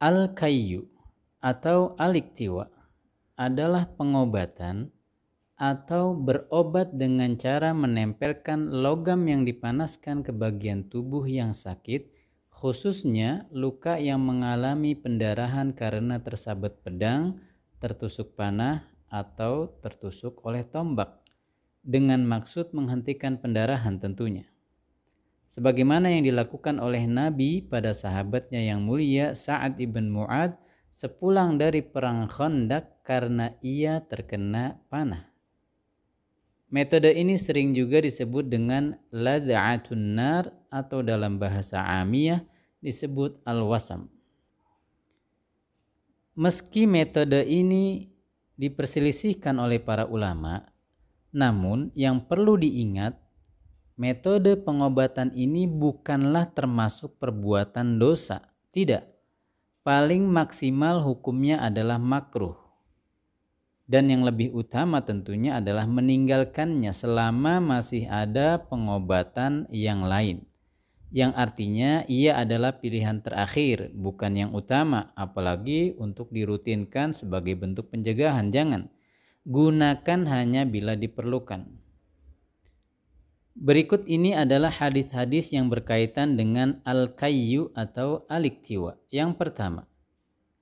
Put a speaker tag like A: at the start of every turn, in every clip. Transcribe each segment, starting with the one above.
A: Al-kayyu atau aliktiwa adalah pengobatan atau berobat dengan cara menempelkan logam yang dipanaskan ke bagian tubuh yang sakit, khususnya luka yang mengalami pendarahan karena tersabet pedang, tertusuk panah, atau tertusuk oleh tombak, dengan maksud menghentikan pendarahan tentunya. Sebagaimana yang dilakukan oleh Nabi pada sahabatnya yang mulia Sa'ad ibn Mu'adz sepulang dari perang Khandaq karena ia terkena panah. Metode ini sering juga disebut dengan lad'atun nar atau dalam bahasa amiyah disebut al-wasam. Meski metode ini diperselisihkan oleh para ulama, namun yang perlu diingat, metode pengobatan ini bukanlah termasuk perbuatan dosa. Tidak. Paling maksimal hukumnya adalah makruh. Dan yang lebih utama tentunya adalah meninggalkannya selama masih ada pengobatan yang lain. Yang artinya ia adalah pilihan terakhir, bukan yang utama, apalagi untuk dirutinkan sebagai bentuk pencegahan. Jangan. Gunakan hanya bila diperlukan. Berikut ini adalah hadis-hadis yang berkaitan dengan al-kayyu atau aliktiwa. Yang pertama,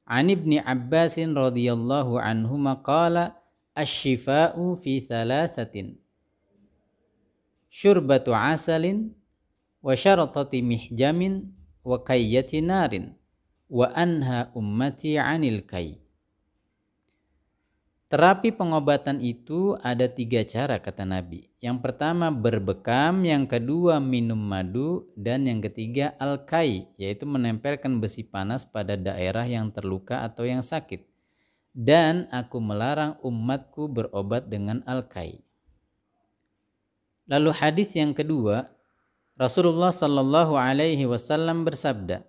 A: An Ibni Abbasin radhiyallahu anhuma qala asy-syifa'u fi thalathatin syurbatu asalin wa syaratati mihjamin wa kayyati narin wa anha ummati 'anil kay. Terapi pengobatan itu ada 3 cara kata Nabi. Yang pertama berbekam, yang kedua minum madu, dan yang ketiga al-kay, yaitu menempelkan besi panas pada daerah yang terluka atau yang sakit. Dan aku melarang umatku berobat dengan al-kay. Lalu hadis yang kedua, Rasulullah sallallahu alaihi wasallam bersabda,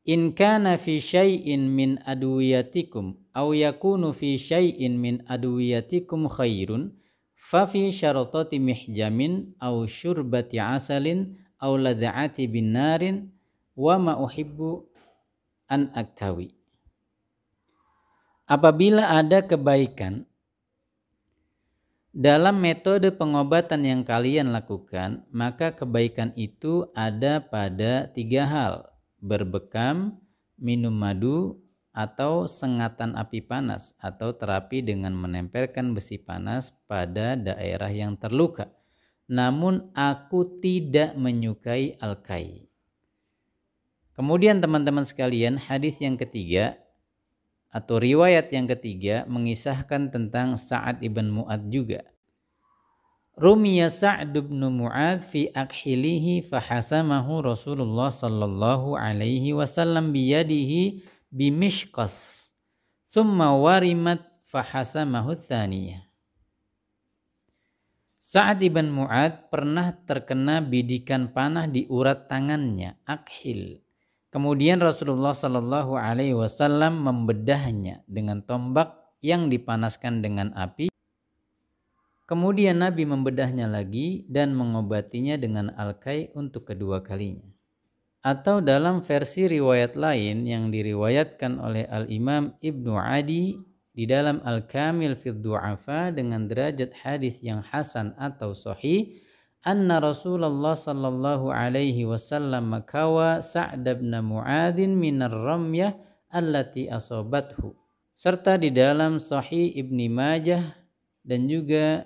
A: In kana fi syai'in min adwiyatikum aw yakunu fi syai'in min adwiyatikum khairun fa fi syaratati mihjamin aw syurbati asalin aw ladha'ati bin narin wa ma uhibbu an aktawi. Apabila ada kebaikan dalam metode pengobatan yang kalian lakukan, maka kebaikan itu ada pada 3 hal. Berbekam, minum madu, atau sengatan api panas, atau terapi dengan menempelkan besi panas pada daerah yang terluka. Namun aku tidak menyukai al-kay. Kemudian teman-teman sekalian, hadis yang ketiga atau riwayat yang ketiga mengisahkan tentang Sa'ad ibn Mu'adz juga. Rumiya Sa'd bin Mu'adz fi akhilihi fahasamahu Rasulullah sallallahu alaihi wasallam biyadihi bimishqas thumma warimat fahasamahu tsaniyah. Sa'ad bin Mu'adz pernah terkena bidikan panah di urat tangannya, akhil. Kemudian Rasulullah sallallahu alaihi wasallam membedahnya dengan tombak yang dipanaskan dengan api. Kemudian Nabi membedahnya lagi dan mengobatinya dengan al-kay untuk kedua kalinya. Atau dalam versi riwayat lain yang diriwayatkan oleh Al-Imam Ibnu Adi di dalam Al-Kamil fid Du'afa dengan derajat hadis yang hasan atau sahih, anna Rasulullah sallallahu alaihi wasallam makawa Sa'd bin Mu'adzin minar ramyah allati asabathu. Serta di dalam Sahih Ibnu Majah dan juga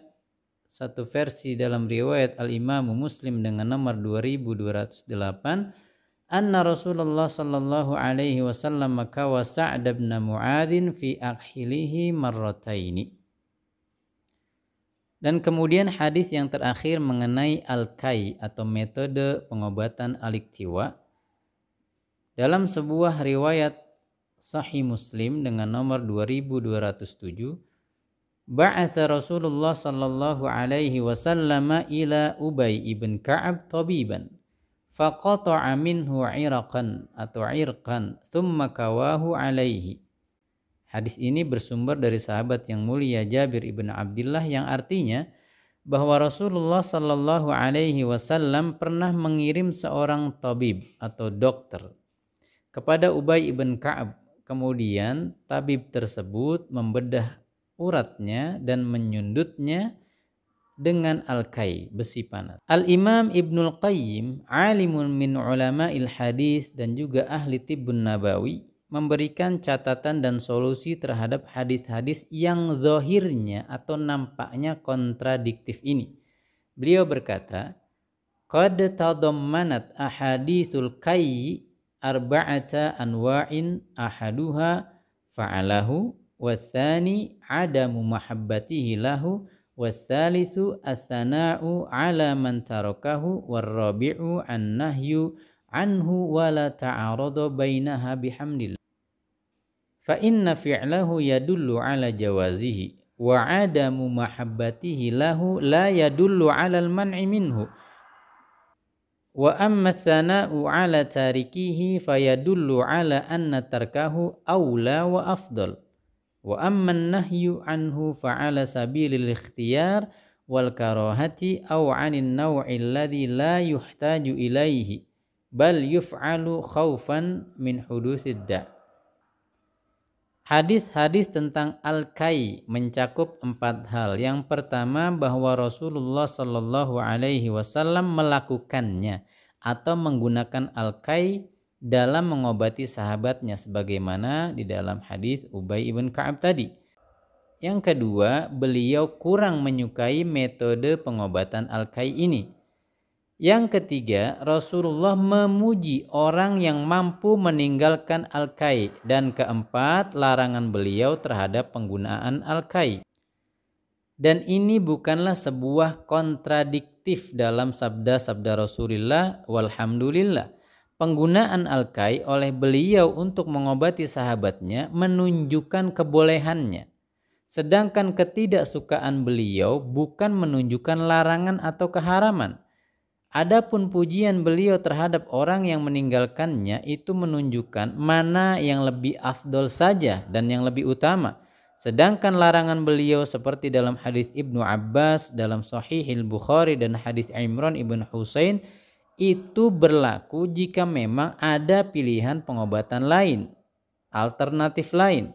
A: satu versi dalam riwayat Al-Imam Muslim dengan nomor 2208, anna Rasulullah sallallahu alaihi wasallam makawa Sa'd bin Mu'adzin fi akhilihi marrataini. Dan kemudian hadis yang terakhir mengenai al-kay atau metode pengobatan aliktiwa. Dalam sebuah riwayat Sahih Muslim dengan nomor 2207, Ba'atha Rasulullah sallallahu alaihi wasallam ila Ubay ibn Ka'ab tabiban faqata'a minhu 'irqan atau 'irqan thumma kawahu alaihi. Hadis ini bersumber dari sahabat yang mulia Jabir ibn Abdullah yang artinya bahwa Rasulullah sallallahu alaihi wasallam pernah mengirim seorang tabib atau dokter kepada Ubay ibn Ka'ab Kemudian tabib tersebut membedah uratnya dan menyundutnya dengan al-kai, besi panas. Al-Imam Ibnul Qayyim, alimun min ulama'il hadis dan juga ahli tibbun nabawi, memberikan catatan dan solusi terhadap hadis-hadis yang zahirnya atau nampaknya kontradiktif ini. Beliau berkata, qad tadammanat ahaditsul kayyi arba'ata anwa'in ahaduha fa'alahu wathani adamu mahabbatihi lahu wathalithu athana'u ala man tarakahu warrabi'u an-nahyu anhu wala ta'arada bainaha bihamdillah fa inna fi'lahu yadullu ala jawazihi wa adamu mahabbatihi lahu la yadullu ala al-man'i minhu wa amma thana'u ala tarikihi fayadullu ala anna tarkahu awla wa afdal wa amma nahyu anhu fa'ala sabilil ikhtiyar wal karahati aw 'anil naw'i alladhi la yuhtaju ilaihi bal yuf'alu khaufan min hudutsid da'. Hadis-hadis tentang al-kai mencakup 4 hal. Yang pertama, bahwa Rasulullah Shallallahu Alaihi Wasallam melakukannya atau menggunakan al-kai dalam mengobati sahabatnya, sebagaimana di dalam hadis Ubay ibn Ka'ab tadi. Yang kedua, beliau kurang menyukai metode pengobatan al-kai ini. Yang ketiga, Rasulullah memuji orang yang mampu meninggalkan al-kai. Dan keempat, larangan beliau terhadap penggunaan al-kai. Dan ini bukanlah sebuah kontradiktif dalam sabda-sabda Rasulullah, walhamdulillah. Penggunaan al-kai oleh beliau untuk mengobati sahabatnya menunjukkan kebolehannya. Sedangkan ketidaksukaan beliau bukan menunjukkan larangan atau keharaman. Adapun pujian beliau terhadap orang yang meninggalkannya itu menunjukkan mana yang lebih afdol saja dan yang lebih utama. Sedangkan larangan beliau seperti dalam hadis Ibnu Abbas dalam Sahihil Bukhari dan hadis Imran ibn Husain itu berlaku jika memang ada pilihan pengobatan lain, alternatif lain,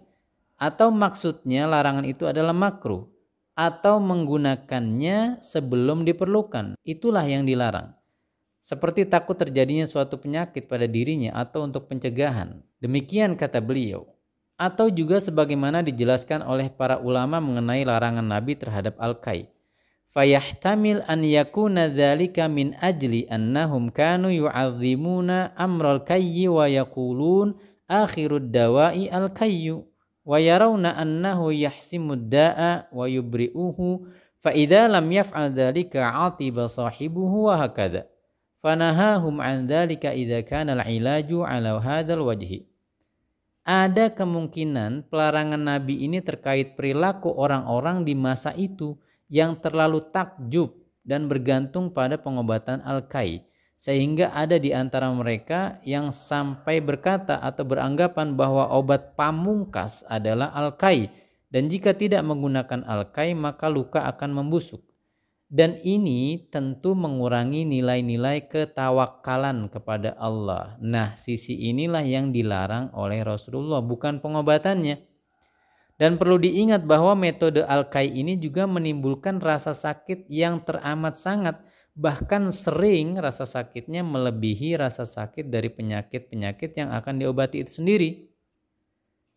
A: atau maksudnya larangan itu adalah makruh atau menggunakannya sebelum diperlukan, itulah yang dilarang. Seperti takut terjadinya suatu penyakit pada dirinya atau untuk pencegahan. Demikian kata beliau. Atau juga sebagaimana dijelaskan oleh para ulama mengenai larangan Nabi terhadap al-kai. Fayahtamil an yakuna dzalika min ajli annahum kanu yu'azzimuna amral kayyi wa yaqulun akhirud dawa'i al-kayyu. Wa yarawna annahu yahsimud da'a wa yubri'uhu fa idza lam yaf'al dzalika 'atiba sahibuhu wa hakadha fanahahum 'an dzalika idza kana al-'ilaju 'ala hadzal wajhi. Ada kemungkinan pelarangan Nabi ini terkait perilaku orang-orang di masa itu yang terlalu takjub dan bergantung pada pengobatan al-kai. Sehingga ada di antara mereka yang sampai berkata atau beranggapan bahwa obat pamungkas adalah al-kai. Dan jika tidak menggunakan al-kai maka luka akan membusuk. Dan ini tentu mengurangi nilai-nilai ketawakalan kepada Allah. Nah, sisi inilah yang dilarang oleh Rasulullah, bukan pengobatannya. Dan perlu diingat bahwa metode al-kai ini juga menimbulkan rasa sakit yang teramat sangat. Bahkan sering rasa sakitnya melebihi rasa sakit dari penyakit-penyakit yang akan diobati itu sendiri.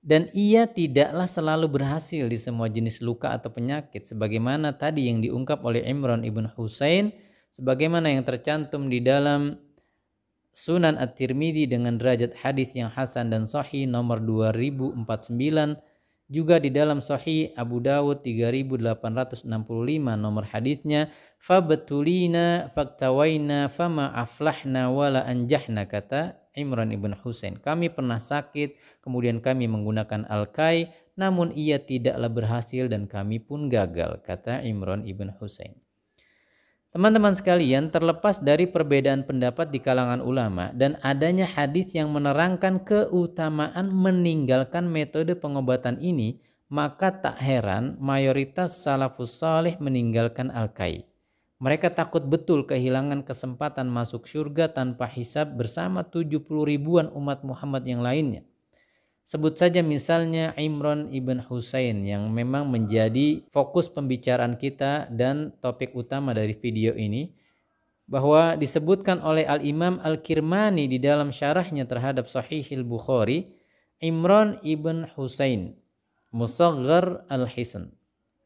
A: Dan ia tidaklah selalu berhasil di semua jenis luka atau penyakit. Sebagaimana tadi yang diungkap oleh Imran ibn Husain. Sebagaimana yang tercantum di dalam Sunan At-Tirmidzi dengan derajat hadis yang hasan dan sahih nomor 2049. Juga di dalam Sahih Abu Dawud 3865 nomor hadisnya, fabtulina faktawaina fama aflahna wala anjahna, kata Imran ibn Husain. Kami pernah sakit, kemudian kami menggunakan al-kai, namun ia tidaklah berhasil dan kami pun gagal, kata Imran ibn Husain. Teman-teman sekalian, terlepas dari perbedaan pendapat di kalangan ulama dan adanya hadis yang menerangkan keutamaan meninggalkan metode pengobatan ini, maka tak heran mayoritas salafus salih meninggalkan al-kai. Mereka takut betul kehilangan kesempatan masuk surga tanpa hisab bersama 70 ribuan umat Muhammad yang lainnya. Sebut saja misalnya Imran ibn Husain yang memang menjadi fokus pembicaraan kita dan topik utama dari video ini, bahwa disebutkan oleh Al-Imam Al-Kirmani di dalam syarahnya terhadap Sahihil Bukhari, Imran ibn Husain Musaghar al-Hisan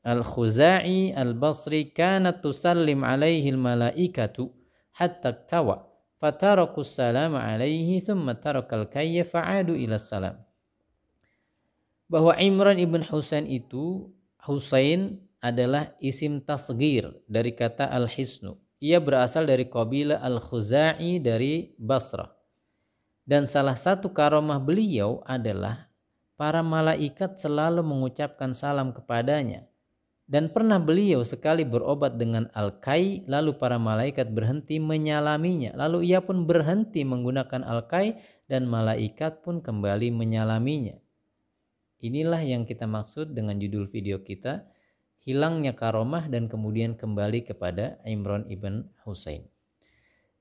A: Al-Khuzai al-Basri kanat tusallim alaihi al-malaikatu hatta tawa fataraku salam alaihi thumma tarakal kayya fa'adu ila salam. Bahwa Imran ibn Husain itu, Husain adalah isim tasghir dari kata al-hisnu. Ia berasal dari kabilah al-Khuzai dari Basrah. Dan salah satu karomah beliau adalah para malaikat selalu mengucapkan salam kepadanya. Dan pernah beliau sekali berobat dengan al-kai, lalu para malaikat berhenti menyalaminya. Lalu ia pun berhenti menggunakan al-kai dan malaikat pun kembali menyalaminya. Inilah yang kita maksud dengan judul video kita, hilangnya karomah dan kemudian kembali kepada Imran ibn Husain.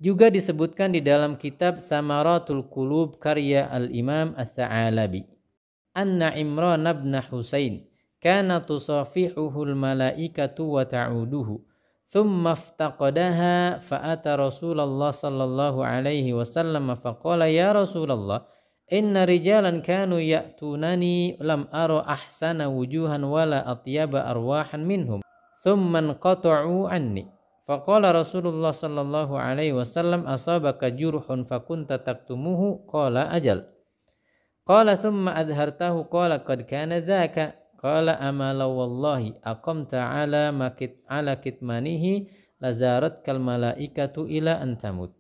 A: Juga disebutkan di dalam kitab Thamaratul Qulub karya Al-Imam Ats-Tsa'alabi, anna Imran ibn Husain kana tusafihuhul malaikatu wa ta'uduhu thumma iftaqadaha fa'ata Rasulullah sallallahu alaihi wasallam faqala ya Rasulullah inna rijalan kanu ya'tunani lam ara ahsana wujuhan wala atyaba arwahan minhum thumma qata'u anni faqala Rasulullah sallallahu alaihi wasallam asabaka jurhun fakunta taktumuhu qala ajal qala thumma adhartahu qala qad kana dhaka qala amala wallahi aqamta ala kitmanihi lazaratkal malaikatu ila antamut.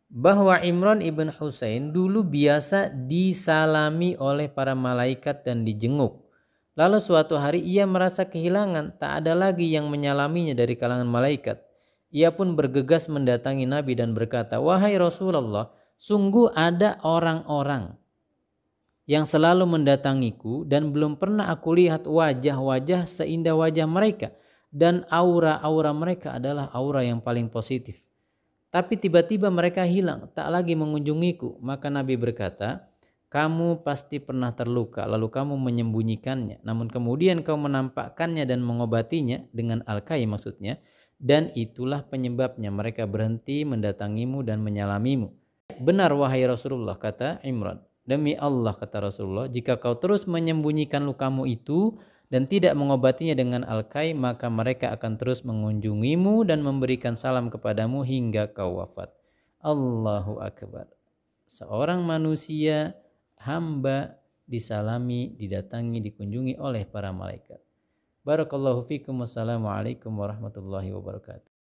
A: Bahwa Imran ibn Husain dulu biasa disalami oleh para malaikat dan dijenguk. Lalu suatu hari ia merasa kehilangan, tak ada lagi yang menyalaminya dari kalangan malaikat. Ia pun bergegas mendatangi Nabi dan berkata, "Wahai Rasulullah, sungguh ada orang-orang yang selalu mendatangiku dan belum pernah aku lihat wajah-wajah seindah wajah mereka. Dan aura-aura mereka adalah aura yang paling positif. Tapi tiba-tiba mereka hilang, tak lagi mengunjungiku." Maka Nabi berkata, "Kamu pasti pernah terluka, lalu kamu menyembunyikannya. Namun kemudian kau menampakkannya dan mengobatinya," dengan al-kai maksudnya, "dan itulah penyebabnya mereka berhenti mendatangimu dan menyalamimu." "Benar wahai Rasulullah," kata Imran. "Demi Allah," kata Rasulullah, "jika kau terus menyembunyikan lukamu itu dan tidak mengobatinya dengan al-kai, maka mereka akan terus mengunjungimu dan memberikan salam kepadamu hingga kau wafat." Allahu Akbar. Seorang manusia, hamba, disalami, didatangi, dikunjungi oleh para malaikat. Barakallahu fikum. Wassalamualaikum warahmatullahi wabarakatuh.